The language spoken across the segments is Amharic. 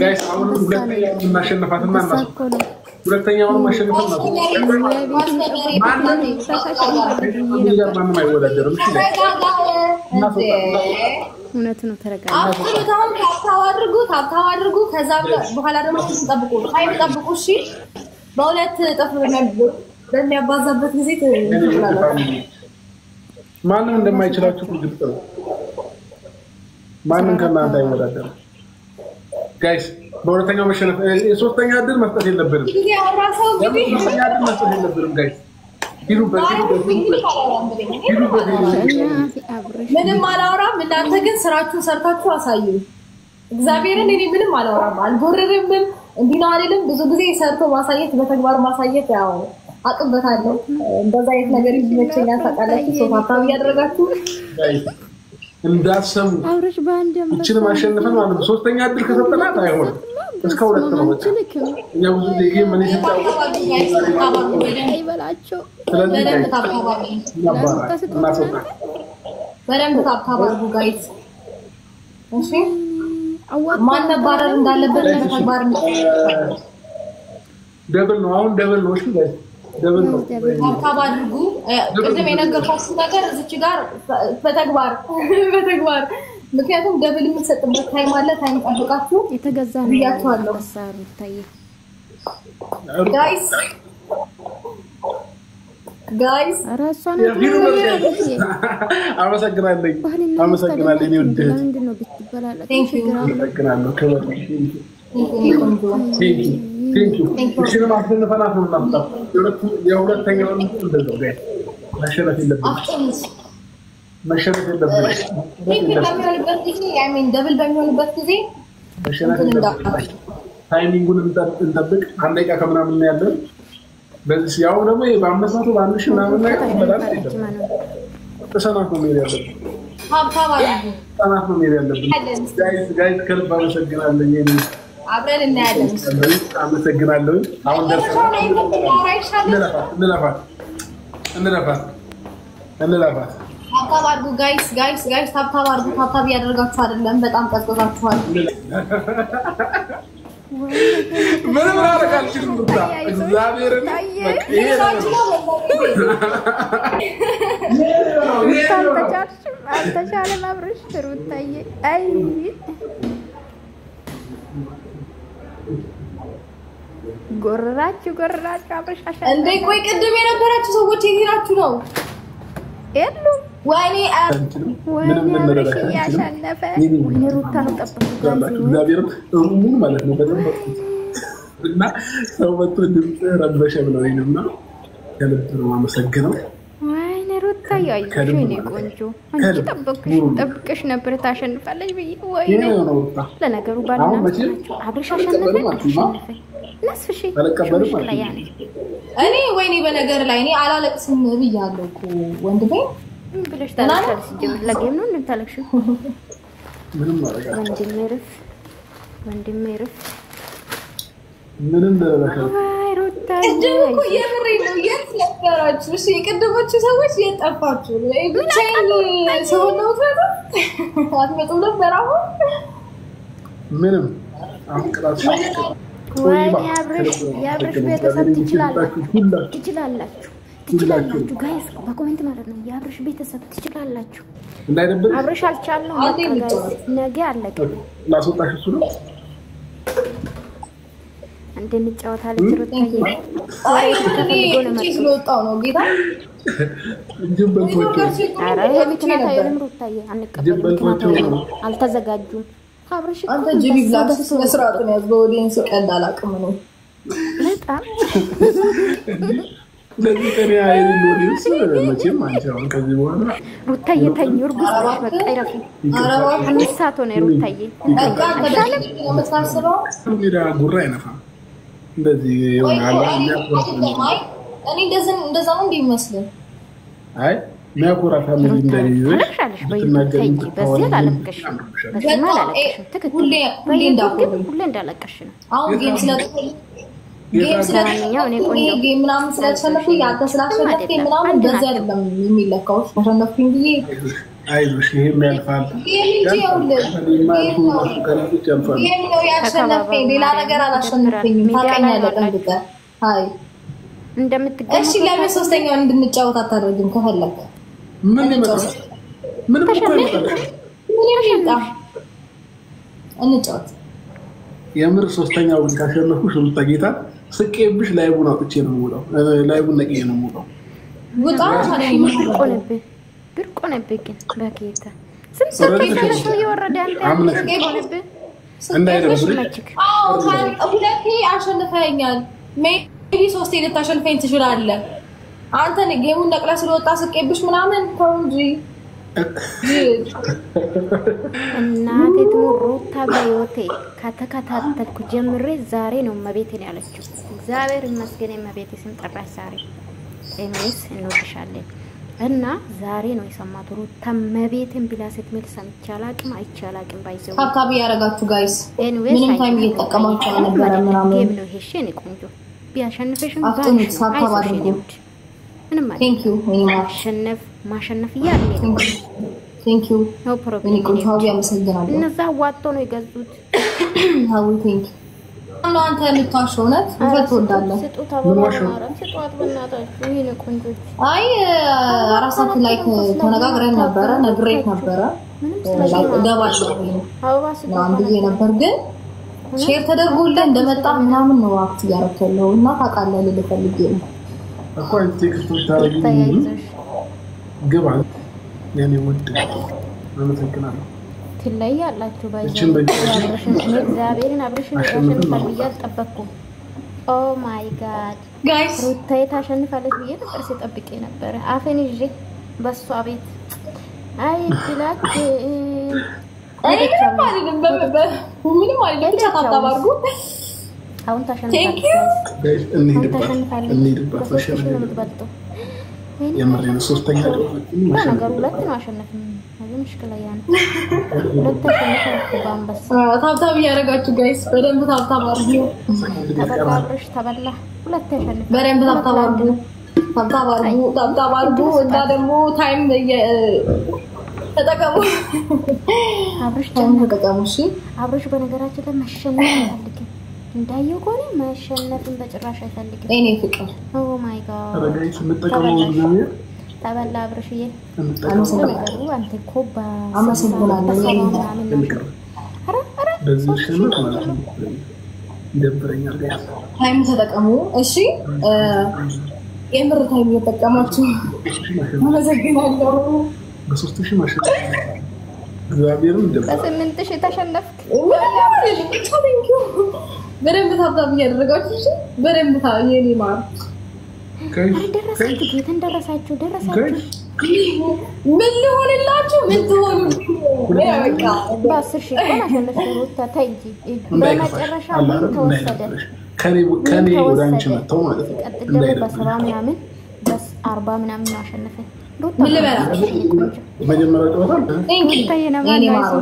ጋይስ አሁን ሁለተኛው ማሸነፋትና እናስ ሁለተኛው ማሸነፋትና ማንም አይወዳደርም እሺ እውነት ነው ተረጋጋ አፍሪካውን ታብታው አድርጉ ከዛ በኋላ ደግሞ ጠብቁ እሺ በሁለት ጥፍ በሚያባዛበት ጊዜ ትላላችሁ ማንም እንደማይችላችሁ ግልጽ ነው ማንም ከናንተ አይወዳደርም ጋይስ በሁለተኛው መሸነፍ ሶስተኛ እድል መስጠት የለብንም ሶስተኛ እድል መስጠት የለብንም ጋይስ ምንም አላወራም እናንተ ግን ስራችሁን ሰርታችሁ አሳዩ እግዚአብሔርን እኔ ምንም አላወራም አልጎረረም እንዲና አይደለም ብዙ ጊዜ ሰርቶ ማሳየት በተግባር ማሳየት ያው አቅበታለሁ እንደዛ አይነት ነገር ይመቸኛል ታውቃላችሁ ሶፋታው ያደረጋችሁ እንዳሰሙ አውርሽ ባንደም እቺን ማሸነፈን ማለት ነው ሶስተኛ እድል ከሰጠናት አይሆንም እስከ ሁለት ነው በቃ እኛ ብዙ ጊዜ ምን ይሰጣው አይበላቸው በደንብ ታብታባርጉ ጋይስ እሺ ማን ነባረር እንዳለበት ተግባር ነው ደብል ነው አሁን ደብል ነው እሺ ጋይስ ደብል ነው ታብታባርጉ ቅድም የነገርኳችሁ ነገር እዚች ጋር በተግባር ምክንያቱም ደብል የሚሰጥበት ታይም አለ ታይም ጠብቃችሁ የተገዛ ነው ያያችኋለሁ አሳሩ ታይ ጋይስ ራሷን አመሰግናለሁ እኔ ወደ ምንድነው ብትበላለጥ አመሰግናለሁ ከበረ ቴንክ ዩ እሺ ማሸነፈናት ነው ማለት የሁለተኛው እንደው ጋር ማሸነፍ የለብንም ደብል በሚሆንበት ጊዜ ታይሚንጉን እንጠብቅ አንድ ደቂቃ ከምናምን ነው ያለው በዚህ ያው ደግሞ በ500 በ1000 ምናምን ላይ ተመላል ተሰናፍ ነው ያለው ተሰናፍ ነው ያለው ጋይስ ከልብ አመሰግናለሁ የኔ አብረን እናያለን አመሰግናለሁ አሁን እንለፋት ታብታባርጉ ጋይስ ታብታባርጉ ታብታብ ያደርጋችሁ አይደለም በጣም ቀዝቀዛችኋል ምንም አላረጋችሁም ብቻ እግዚአብሔርን አልተቻለ ማብረሽ ሩታዬ አይ ጎራችሁ አብረሻሻ እንዴ ቆይ ቅድም የነበራችሁ ሰዎች የሄዳችሁ ነው ኤሉ ወይኔ ያሸነፈ ወይኔ ሩታ ነው ጠብቁ እግዚአብሔርን ሩሙን ማለት ነው በደንብ እና ሰው መጥቶ ድምጽ ረበሸ ብለውኝና ከልብ ነው አመሰግነው ወይኔ ሩታ ያይሽ እኔ ቆንጆ አንቺ ጠብቅሽ ነበር ታሸንፋለሽ ብዬ ወይኔ ለነገሩ ባልና አብረሻሻነፈ ነስፍሽ አለቀበልም እኔ ወይኔ በነገር ላይ እኔ አላለቅስም ብያለሁ እኮ ወንድሜ ብለሽ ታለቅሽ ጀምር ለጌም ነው እንታለቅሽ ምንም ማረጋ ወንድሜ ረፍ ምንም ደረከው ሩታዬ እኮ የምሬ ነው የት ነበራችሁ እሺ የቀደሞቹ ሰዎች የጠፋችሁ ብቻዬን ሰው ነው አትመጡም ነበር አሁን ምንም አሁን ቅራሽ ወይኔ ያብረሽ ቤተሰብ ትችላላችሁ ጋይስ በኮሜንት ማለት ነው ያብረሽ ቤተሰብ ትችላላችሁ እንዳይደብር አብረሽ አልቻልነው ነገ አለቀ ላስወጣሽ እሱ ነው እንደምጫወታለች ሩታዬ አይ እኔ ስለወጣው ነው ጌታ ጅምበልቶቹ አረ የቢትናት አይደለም ሩታዬ አንቀበል አልተዘጋጁም አብረሽ አንተ ጂቢ ብላክስ መስራት ነው ያዝበው ኦዲየንስ ቀላል አቅም ነው በጣም ለዚህ ተሪያ አይደለም መቼም አንቻውን ከዚህ በኋላ ሩታዬ ተኝ እርጉዝ በቃ ይረፍ አረባ አንሳቶ ነው ሩታዬ አሻለም መስራስረው ሚራ ጉራ አይነፋ እንደዚህ ይሆናል እኔ እንደዛ ነው እንደሚመስለው አይ ሚያኮራ ፋሚሊ እንደዚህ በተናገሪ በዚህ አላለቀሽ በዚህ አላለቀሽ ትክክል ሁሌ እንዳለቀሽ ነው አሁን ጌም ምናምን ስለተሸነፍኩ ያንተ ስላሸነፍኩኝ ምናምን በዚህ አይደለም የሚለካው ተሸነፍኩኝ ብዬ አይዞሽ ይሄም ያልፋል ነው ያሸነፈኝ ሌላ ነገር አላሸነፈኝም ታውቀኛለህ ጠንቅቀህ አይ እንደምትገኝ እሺ ለምን ሶስተኛውን እንድንጫወት አታደርግም ከፈለክ ምን ይመጣል ምን ይመጣል እንጫወት የምር ሶስተኛው ግን ካሸነፍኩሽ ልታጌታ ስቄብሽ ላይቡን አጥቼ ነው የምውለው ላይቡን ነቅዬ ነው የምውለው ውጣ ብርቅ ሆነብህ ግን በጌታ ስንት ሰው እየወረደ አንተ ሆነብህ እንዳይደብርሽ ሁለቴ አሸንፈኸኛል ሜቢ ሶስቴ ልታሸንፈኝ ትችላለህ አንተ ጌሙን ነቅለህ ስለወጣ ስቄብሽ ምናምን ተው እንጂ እናቴ ትሙሩታ በዮቴ ከተከታተልኩ ጀምሬ ዛሬ ነው መቤቴን ያለችው እግዚአብሔር ይመስገን መቤቴ ስንጠራሽ ዛሬ ኤኒዌይስ እንወድሻለን እና ዛሬ ነው የሰማሁት ሩታ መቤቴን ቢላ ስትምል ሰምቻላቅም አይቻላቅም ባይዘው ታብታብ ያረጋችሁ ጋይስ ኤኒዌይስ ምንም ታይም እየተጠቀማችሁ ነበር ምናምን ጌም ነው ይሄ እኔ ቆንጆ ቢያሸንፈሽም ባሽ ታብታብ ምንም ማለት ቴንክ ዩ ማሸነፍ ይያለ ቴንክ ዩ ኖ ፕሮብሌም እኔ ቆንጆ ያመሰግናለሁ እነዛ ዋጦ ነው የገዙት ሃው ቴንክ ዩ አንተ የምታሸው ነት ወጣለህ ስጡት አባባራ ስጡት በእናታችሁ ይሄ ነው ቆንጆ አይ አራሳት ላይ ተነጋግረን ነበር ነግሬት ነበር ደባለው አባባ ስጡት አንዴ ነበር ግን ሼር ተደርጎልህ እንደመጣ ምናምን ነው አክት ያረከለው እና ታውቃለህ ልፈልግ ነው አኳይ ቴክስቶች ታረጊኝ ግባ የኔ ውድ አመሰግናለሁ ትለያላችሁ ባይዘው እግዚአብሔርን አብርሽን ያሸንፋል ብዬ አልጠበቅኩም ኦ ማይ ጋድ ጋይስ ሩታዬ ታሸንፋለች ብዬ ነበር ሲጠብቄ ነበር አፈን ይዤ በሷ ቤት አይ ድላክ ምንም አይደለም ብቻ ታባርጉ አሁን ታሸንፋለች እንሂድባት የምሬን ሶስተኛ ነገር ሁለት ነው አሸነፍን አሁን ሙሽክላ ያን ሁለት ተሸንፈን ባንበስ ታብታብ ያረጋችሁ ጋይስ በደንብ ታብታብ አርጉ ተበላሽ ተበላ ሁለት ተሸንፈን በደንብ ታብታብ አርጉ እና ደግሞ ታይም ተጠቀሙ አብርሽ ተጠቀሙ እሺ አብርሽ በነገራችን ላይ መሸነፍ አይፈልግም እንዳየው ቆኔ መሸነፍን በጭራሽ አይፈልግም እኔ ፍቅር ኦ ማይ ጋድ አረጋይስ መጠቀሙ ነው ተበላ አብርሽዬ አመሰግናለሁ አንተ ኮባ አመሰግናለሁ አረ በዚህ ሸነፍ ማለት ነው ይደብረኛል ጋይስ ታይም ተጠቀሙ እሺ የምር ታይም እየተጠቀማችሁ አመሰግናለሁ በ3000 ማሸነፍ እግዚአብሔርን ደብረ በ8000 ተሸነፍክ በደንብ ታብታብ እያደረጋችሁ እሺ በደንብ የኔ ማር ደረሳችሁ ጌታ እንደረሳችሁ ምን ሊሆንላችሁ ምን ትሆኑ በ10 ሺህ ቆና አሸነፍኩ ሩታ ታይ እንጂ በመጨረሻ ምን ተወሰደ ከኔ ወደ አንቺ መጣው ማለት ነው ቀጥሎ በ70 ምናምን በ40 ምናምን ነው አሸነፈኝ ምን ልበላችሁ መጀመሪያ ጨዋታ ታየና ማለት ነው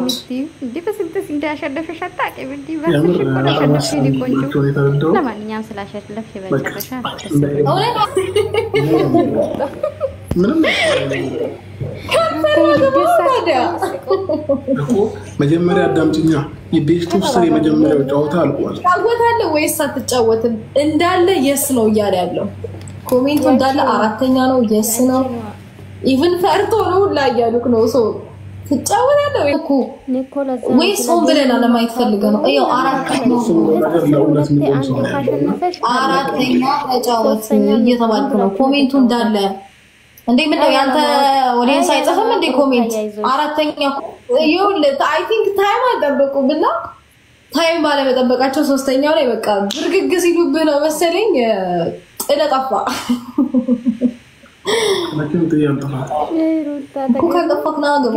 እንዴ በስንት እንዳሸነፈሽ አጣቀም እንዴ በስንት ቆና አሸነፈሽ ቆንጆ ለማንኛውም ስላሸነፈሽ በመጨረሻ ምንም መጀመሪያ አዳምጪኛ የቤስት ኦፍ 3 የመጀመሪያው ጨዋታ አልቋል ታውታለህ ወይስ አትጫወትም እንዳለ የስ ነው እያለ ያለው ኮሜንቱ እንዳለ አራተኛ ነው የስ ነው ኢቭን ፈርቶ ነው ላይ ያሉክ ነው ሶ ትጫወታለህ ወይ እኮ ኒኮላስ ወይስ ሆን ብለህ ለማየት ፈልገህ ነው አየው አራተኛ ተጫወት እየተባልክ ነው ኮሜንቱ እንዳለ እንዴ ምን ነው ያንተ ኦዲየንስ አይጽፍም እንዴ ኮሜንት አራተኛ ይኸውልህ አይ ቲንክ ታይም አልጠበቁምና ታይም ባለመጠበቃቸው ሶስተኛው ላይ በቃ ብርግግ ሲሉብህ ነው መሰለኝ ጥለጣፋ ለምን ትያንተፋ ከገፈክና ገባ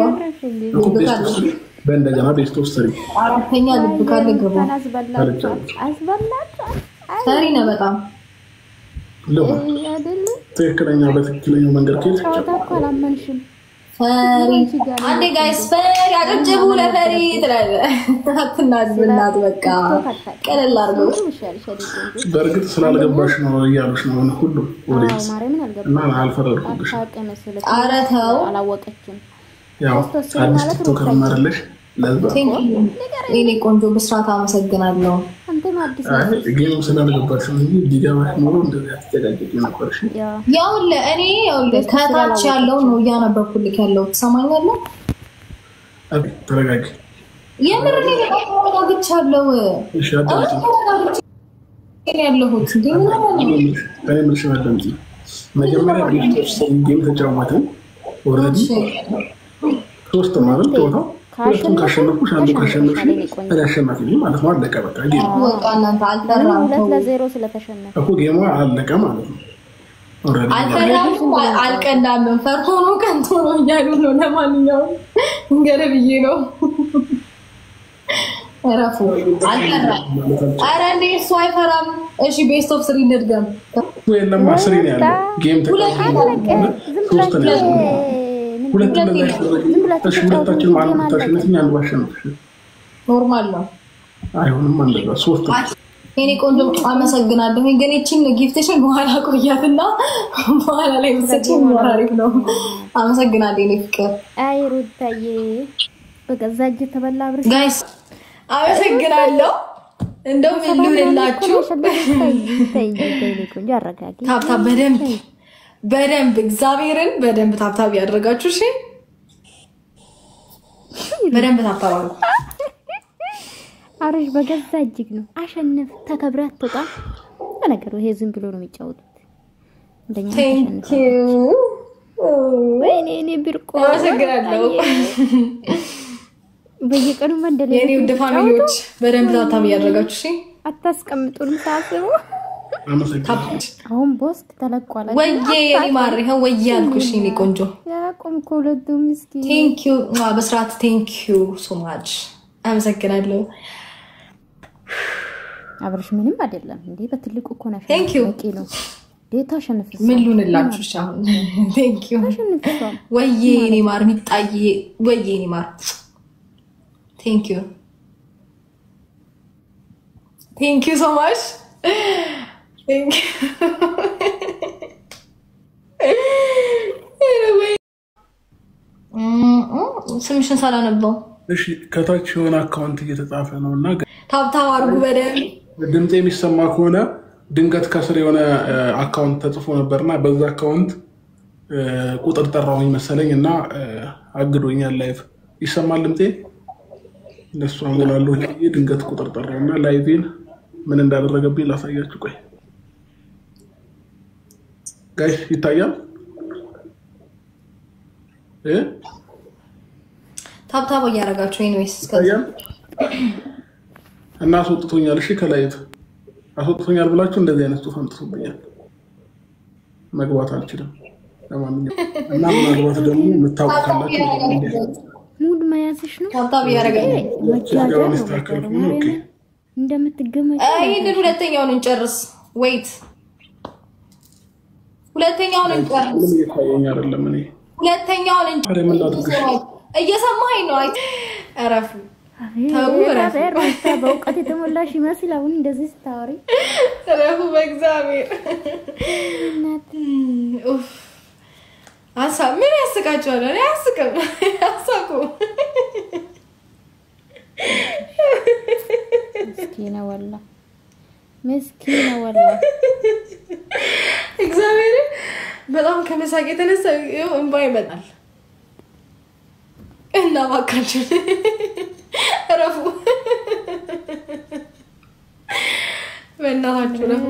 በእንደገና ቤስት ኦፍ 3 አራተኛ ልብ ካለ ገባ አስበላችሁ ሰሪ ነው በጣም ትክክለኛው በትክክለኛው መንገድ ከሄድሽ አላመንሽም ፈሪ አንዴ ጋይስ ፈሪ አጨብጭቡ ለፈሪ ትላለህ አትናዝብናት በቃ ቀለል አድርገው በእርግጥ ስላልገባሽ ነው እያሉሽ ነው ሁሉ ወዴት እና አልፈረድኩብሽ ኧረ ተው አላወቀችም ያው አዲስ ቲክቶከር ማረለሽ ለዛ እኔ ቆንጆ በስራት አመሰግናለሁ አንተም አዲስ ጌሙ ስለነበርሽ እንጂ ዲጋማሽ ኖሮ እንደዚህ አትጨቃጨቂ ነበርሽ ያው ለእኔ ያው ከታች ያለው ነው ያነበብኩልክ ያለው ተሰማኛለህ ተረጋጊ የምር ነው ተረጋግቻለሁ እሺ አዳምጪ ያለሁት ግን ምንሽ አዳምጪ መጀመሪያ ጌም ተጫወተን ኦሬዲ ሶስት ማለት ተወጣ ሁለቱም ካሸነፉሽ አንዱ ካሸነፍሽ አሸናፊ ማለት ነው አለቀ በቃ ጌም ወጣናንተ አልተራም 2-0 ስለተሸነፈ እኮ ጌሙ አለቀ ማለት ነው ኦሬዲ አልተራም አልቀናም ፈርቶ ነው ቀንቶ ነው ያሉ ነው ለማንኛውም እንገረብዬ ነው አራፉ አልተራም አራኔ ሷይፈራም እሺ ቤስት ኦፍ 3 እንደርገም ወይንም 10 ነው ያለው ጌም ተቀበለ ሶስት ነው ሁለታችን ማለት ተሽነኛ አንባሽነሽ ኖርማል ነው አይሆንም እንደዛ ሶስት እኔ ቆንጆ አመሰግናለሁ ግን እቺን ጊፍትሽን በኋላ ቆያትና በኋላ ላይ ወሰጪኝ ወራሪፍ ነው አመሰግናለሁ እኔ ፍቅር አይ ሩታዬ በገዛጅ ተበላ ብርሽ ጋይስ አመሰግናለሁ እንደው ምን ልውልላችሁ ቆንጆ አረጋጊ ታብታ በደንብ እግዚአብሔርን በደንብ ታብታብ ያደርጋችሁ እሺ በደንብ ታብታባሉ አረሽ በገዛ እጅግ ነው አሸነፍ ተከብራት ተጣ ነገሩ ይሄ ዝም ብሎ ነው የሚጫወቱት እንደኛ ቴንክ ዩ ወይኔ ቢርቆ አመሰግናለሁ በየቀኑ መንደለ የኔ ውድ ፋሚሊዎች በደንብ ታብታብ ያደርጋችሁ እሺ አታስቀምጡልም ታስቡ አሁን ቦስት ተለቋል ወይዬ የኔ ማር ይሄ ወይዬ አልኩሽ እኔ ቆንጆ ያቆም ኮለዱ ምስኪን ቴንክ ዩ በስራት ቴንክ ዩ ሶ ማች አመሰግናለሁ አብርሽ ምንም አይደለም እንዴ በትልቁ እኮ ነው ቴንክ ዩ በቂ ነው ዴታ ሸነፍሽ ምን ልሁንላችሁ ሻሁን ቴንክ ዩ ወይዬ የኔ ማር ሚጣዬ ወይዬ የኔ ማር ቴንክ ዩ ሶ ማች Thank you. ስምሽን ሳላነበው እሺ ከታች የሆነ አካውንት እየተጻፈ ነውና ታብታብ አድርጉ በደንብ ድምጽ የሚሰማ ከሆነ ድንገት ከስር የሆነ አካውንት ተጽፎ ነበርና በዛ አካውንት ቁጥር ጠራውኝ መሰለኝና አግዶኛል ላይቭ ይሰማል ድምጤ ለሱ አንጎላሎ ድንገት ቁጥር ጠራውና ላይቭን ምን እንዳደረገብኝ ላሳያችሁ ቆይ ጋይስ ይታያል ታብታብ ያረጋችሁ ኤኒዌይስ ይታያል እና አስወጥቶኛል እሺ ከላይቭ አስወጥቶኛል ብላችሁ እንደዚህ አይነት ጽሁፍ አምጥቶብኛል መግባት አልችልም ለማንኛውም እና ምናልባት ደግሞ የምታውቁታላችሁ ሙድ ማያዝሽ ነው ታብታብ ያረጋችሁ ኦኬ እንደምትገመጪ ይሄን ሁለተኛውን እንጨርስ ዌይት ሁለተኛውን እንጨርስ ምን ይታየኝ አይደለም እኔ ሁለተኛውን እንጨርስ እየሰማኸኝ ነው አረፉ በእውቀት የተሞላሽ ይመስል አሁን እንደዚህ ስታወሪ አረፉ በእግዚአብሔር ኡፍ አሳ ምን ያስቃቸዋል እኔ አስቀም አሳቁ ምስኪና ወላ እግዚአብሔር በጣም ከመሳቅ የተነሳ እንባ ይመጣል እና ባካችሁ አረፉ በእናታችሁ ነው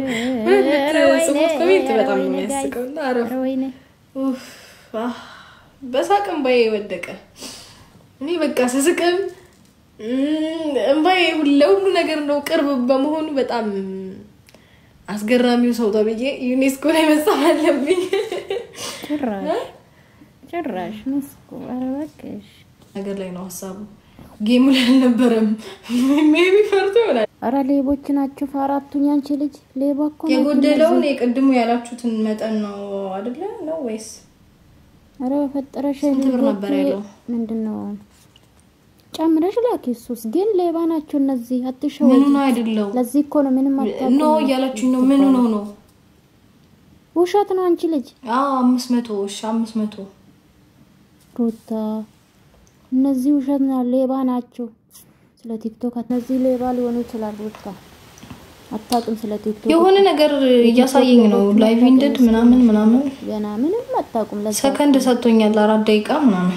ጽፎት ከቤት በጣም ነው የሚያስቀውና አረፉ ኡፍ በሳቅም ባይ ወደቀ እኔ በቃ ስስቅም እንባይ ሁሉ ነገር ነው ቅርብ በመሆኑ በጣም አስገራሚው ሰው ተብዬ ዩኔስኮ ላይ መጻፍ አለብኝ ጭራሽ መስኮ አረባከሽ ነገር ላይ ነው ሐሳቡ ጌሙ ላይ አልነበረም ሜቢ ፈርቶ ይሆናል አራ ሌቦች ናቸው አራቱኝ አንቺ ልጅ ሌባ እኮ ነው የጎደለው ነው የቅድሙ ያላችሁትን መጠን ነው አይደለ ነው ወይስ አረ ፈጠረሽ እንትን ነበር ያለው ምንድነው ጨምረሽ ላኪሱስ ግን ሌባ ናቸው እነዚህ አትሸው ምን ነው አይደለም ለዚህ እኮ ነው ምንም አታውቁ ነው ያላችሁ ነው ምን ነው ውሸት ነው አንቺ ልጅ 500 እሺ 500 ሩታ እነዚህ ውሸት ነው ሌባ ናቸው ስለ ቲክቶክ እነዚህ ሌባ ሊሆኑ ይችላሉ ሩታ አታውቅም ስለ ቲክቶክ የሆነ ነገር እያሳየኝ ነው ላይቭ ኢንድድ ምናምን ገና ምንም አታውቅም ሰከንድ ሰጥቶኛል 4 ደቂቃ ምናምን